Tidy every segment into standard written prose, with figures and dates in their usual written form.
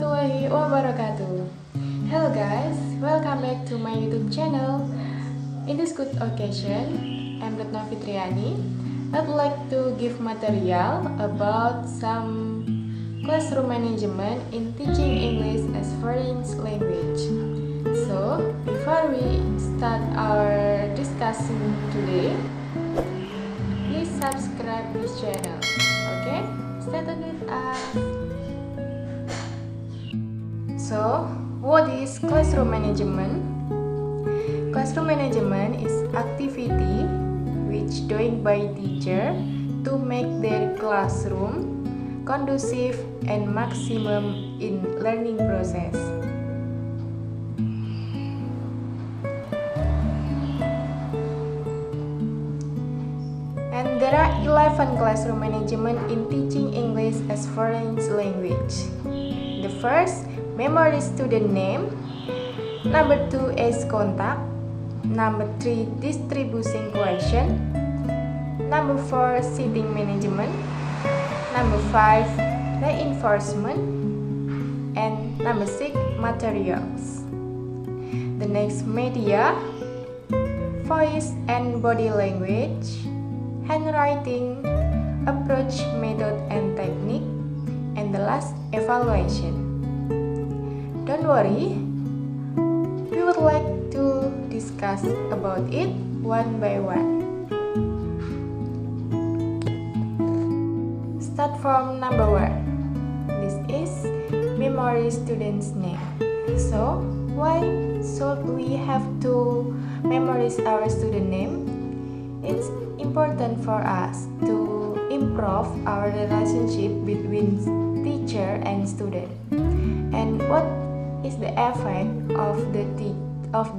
warahmatullahi wabarakatuh. Hello guys, welcome back to my YouTube channel. In this good occasion, I'm Retno Fitriani. I'd like to give material about some classroom management in teaching English as foreign language. So, before we start our discussion today, please subscribe this channel. Okay, stay tuned with us. So, what is classroom management? Classroom management is activity which doing by teacher to make their classroom conducive and maximum in learning process. And there are 11 classroom management in teaching English as foreign language. The first, memory student name. Number 2 is contact. Number 3, distributing question. Number 4, seating management. Number 5, reinforcement. And number 6, materials. The next media, voice and body language, handwriting, approach, method and technique, and the last, evaluation. Don't worry, we would like to discuss about it one by one. Start from number 1. This is memory student's name. So, why should we have to memorize our student name? It's important for us to improve our relationship between teacher and student. And what is the effect of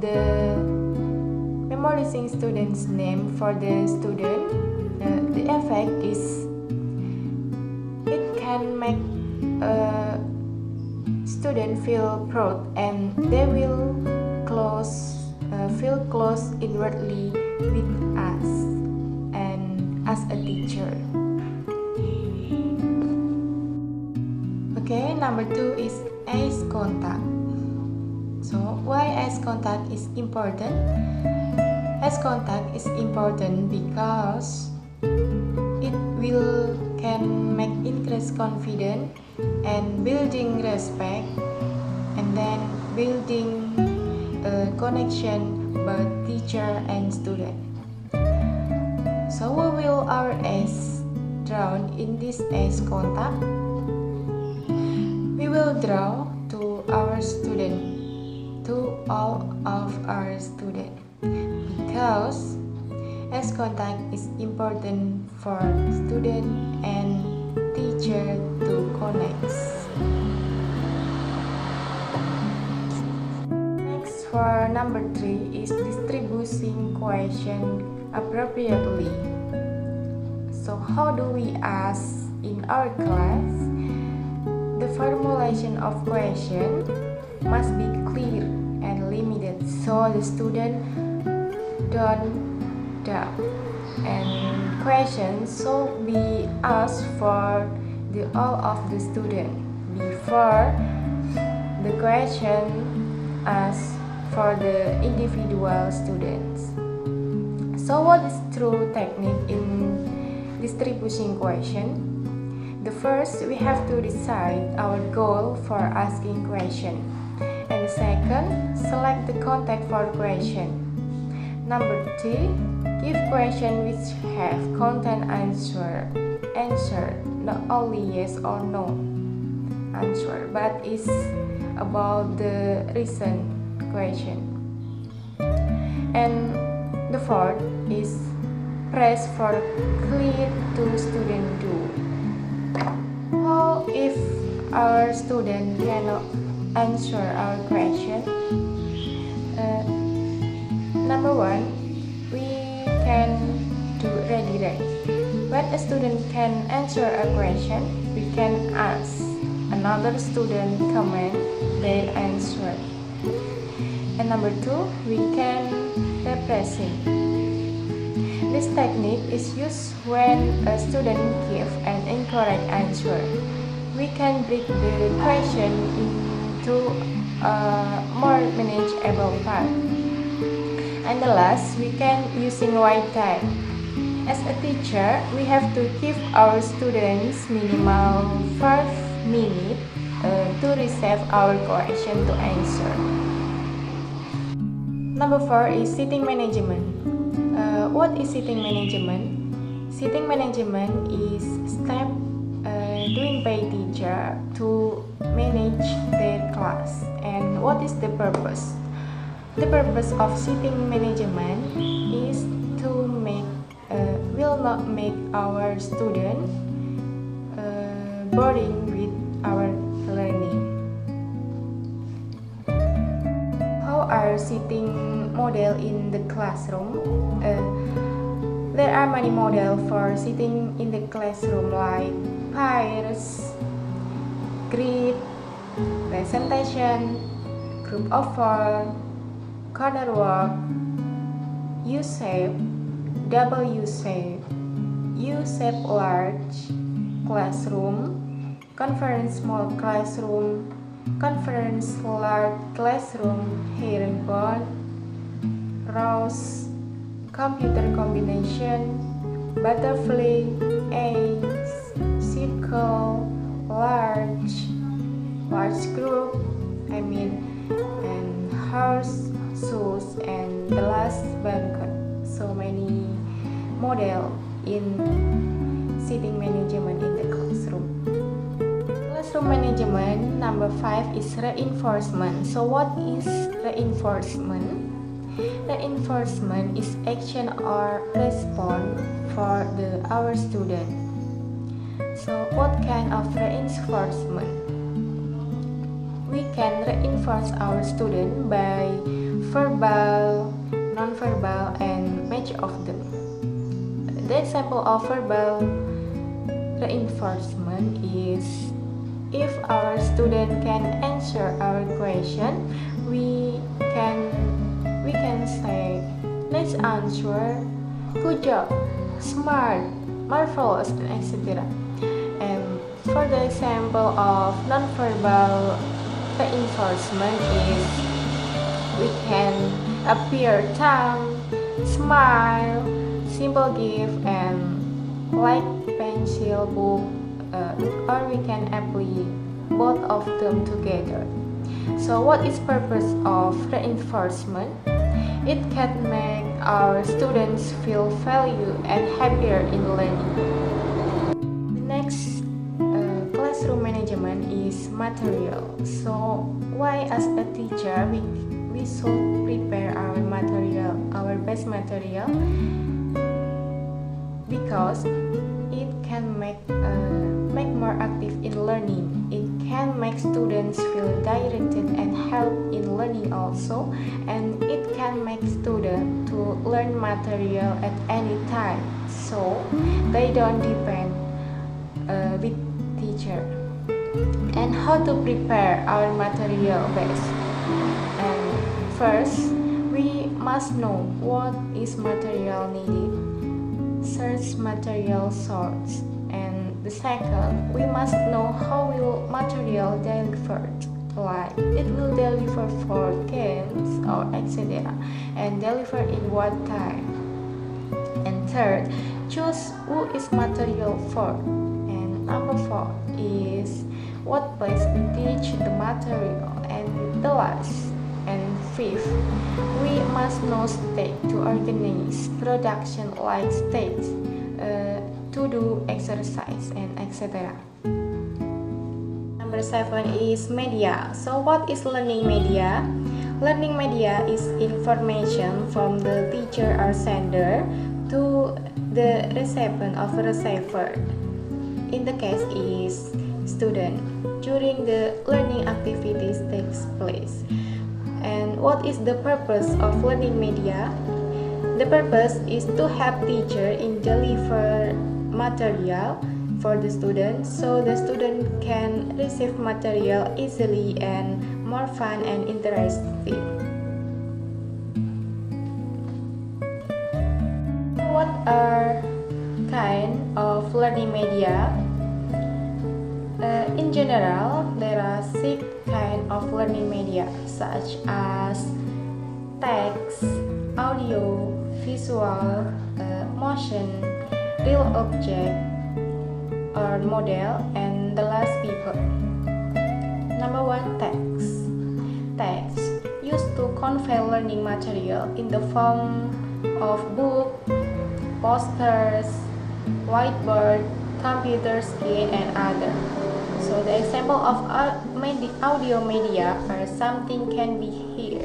the memorizing student's name for the student? The effect is it can make a student feel proud and they will feel close inwardly with us and as a teacher. Okay, number 2 is eye contact. So, why eye contact is important? Eye contact is important because it can make increase confidence and building respect, and then building a connection by teacher and student. So, we will our eyes drawn in this eye contact. We will draw to our student, to all of our students, because eye contact is important for student and teacher to connect. Next, for number 3 is distributing question appropriately. So, how do we ask in our class? The formulation of question must be clear and limited so the student don't doubt, and questions should be asked for all of the student before the question asked for the individual students. So, what is true technique in distributing question? The first, we have to decide our goal for asking question. And the second, select the context for question. Number 2, give question which have content answer, not only yes or no answer, but is about the reason question. And the fourth is press for clear to student do. How if our student cannot answer our question? Number 1, we can do redirect. When a student can answer a question, we can ask another student comment their answer. And number 2, we can represent. This technique is used when a student gives an incorrect answer. we can break the question into a more manageable part. And the last, we can using white time. As a teacher, we have to give our students minimal 5 minutes to receive our question to answer. Number 4 is sitting management. What is sitting management? Sitting management is step doing by teacher to manage their class. And what is the purpose? The purpose of sitting management is to will not make our student boring with our learning. How are sitting model in the classroom? There are many models for sitting in the classroom like pairs, grid, presentation, group of 4, corner walk, U-shape, double U-shape, U-shape large classroom, conference small classroom, conference large classroom, herringbone, rows, computer combination, butterfly, A's, circle, large group, and horse, shoes, and the last banquet. So many model in sitting management in the classroom. Classroom management number 5 is reinforcement. So what is reinforcement? Reinforcement is action or response for our student. So what kind of reinforcement? We can reinforce our student by verbal, non-verbal, and match of them. The example of verbal reinforcement is if our student can answer our question, we can say, "Nice answer, good job, smart, marvelous," and etc. And for the example of non-verbal reinforcement is we can appear tongue, smile, simple gift, and like pencil, book, or we can apply both of them together. So what is purpose of reinforcement? It can make our students feel valued and happier in learning. The next classroom management is material. So why as a teacher we should prepare our material, our best material, because it can make more active in learning. It can make students feel directed and help in learning also, and it can make students to learn material at any time, so they don't depend with teacher. And how to prepare our material best? And first, we must know what is material needed. Search material source. And the second, we must know how will material delivered, like it will deliver for games or etc. and deliver in what time. And third, choose who is material for. And number 4 is what place we teach the material. And the last and fifth, we must know stage to organize production like stage, to do exercise, and etc. Number 7 is media. So what is learning media? Learning media is information from the teacher or sender to the recipient of receiver. In the case is student during the learning activities takes place. And what is the purpose of learning media? The purpose is to help teacher in deliver material for the student, so the student can receive material easily and more fun and interesting. What are kind of learning media? In general, there are 6 kinds of learning media such as text, audio, visual, motion, real object or model, and the last people. Number 1, text. Text used to convey learning material in the form of book, posters, whiteboard, computer screen, and other. So the example of audio media are something can be here.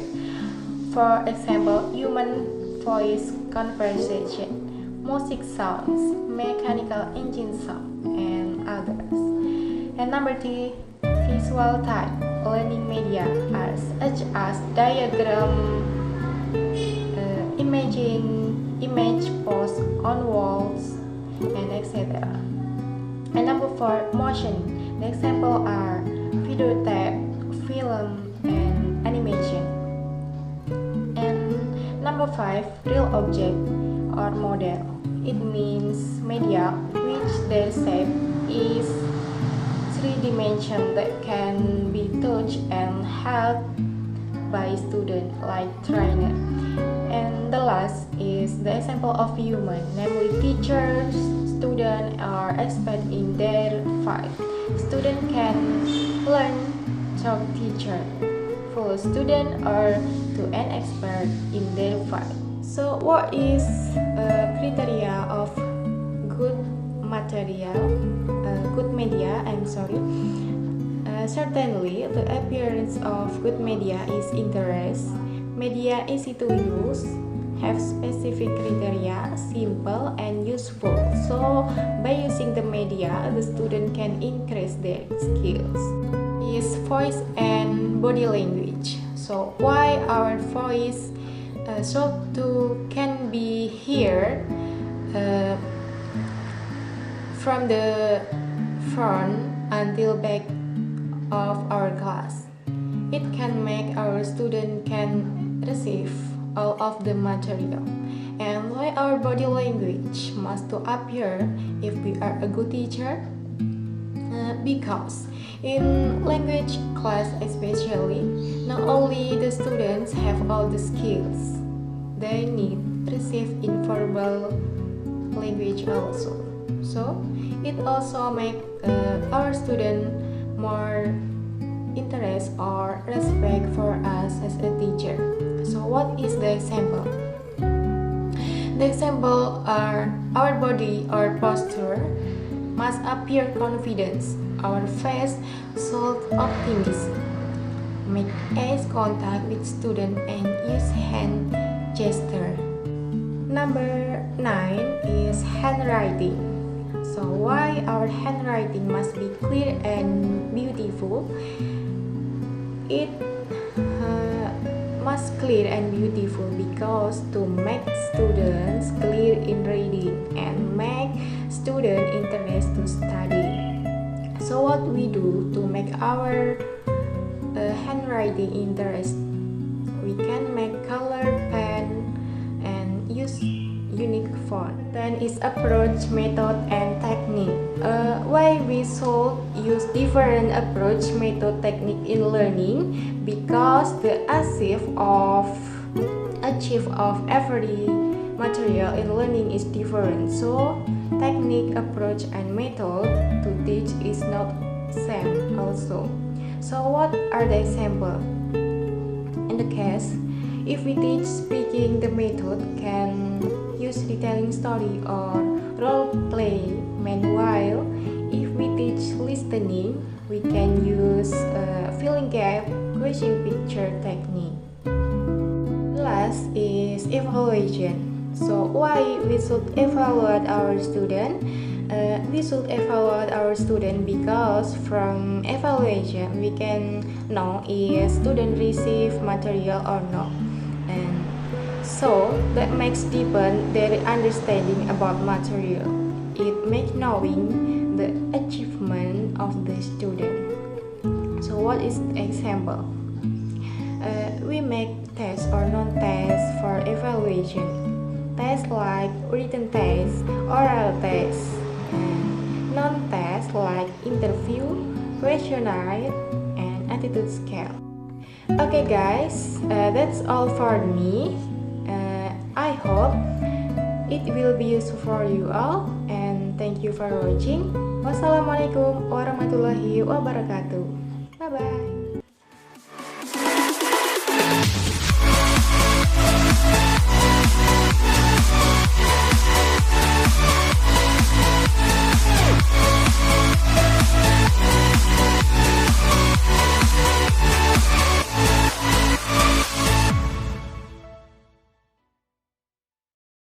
For example, human voice conversation, music sounds, mechanical engine sound, and others. And number 3, visual type learning media are such as diagram, image posts on walls, and etc. And number 4, motion. The example are videotape, film, and animation. And number 5, real object or model. It means media which their shape is 3 dimension that can be touched and held by student like trainer. And the last is the example of human, namely teachers, student, or expert in their field. Student can learn through teacher, follow student, or to an expert in their field. So what is criteria of good material, good media? Certainly, the appearance of good media is interest. Media easy to use, have specific criteria, simple and useful. So by using the media, the student can increase their skills. Is voice and body language. So why our voice can be heard from the front until back of our class. It can make our student can receive all of the material. And why our body language must to appear if we are a good teacher? Because in language class especially, not only the students have all the skills, they need receive in verbal language also. So it also make our student more interest or respect for us as a teacher. So what is the example? The example are our body or posture must appear confidence. Our face shows optimism. Make eye contact with student and use hand gesture. Number 9 is handwriting. So why our handwriting must be clear and beautiful? It must clear and beautiful because to make students clear in reading and make student interest to study. So what we do to make our handwriting interest? We can make color pen and use unique font. Then is approach, method, and technique. Why we should use different approach, method, technique in learning? Because the achieve of every material in learning is different. So technique, approach, and method to teach is not same also. So what are the example? In the case, if we teach speaking, the method can use retelling story or role play. Meanwhile, if we teach listening, we can use filling gap, question picture technique. Last is evaluation. So why we should evaluate our student? We should evaluate our student because from evaluation we can know if student receive material or not. And so that makes deepen their understanding about material. It makes knowing the achievement of the student. So what is the example? We make tests or non-tests for evaluation. Tests like written tests, oral tests, and non-tests like interview, questionnaire, and attitude scale. Okay guys, that's all for me. I hope it will be useful for you all, and thank you for watching. Wassalamualaikum warahmatullahi wabarakatuh. Bye bye.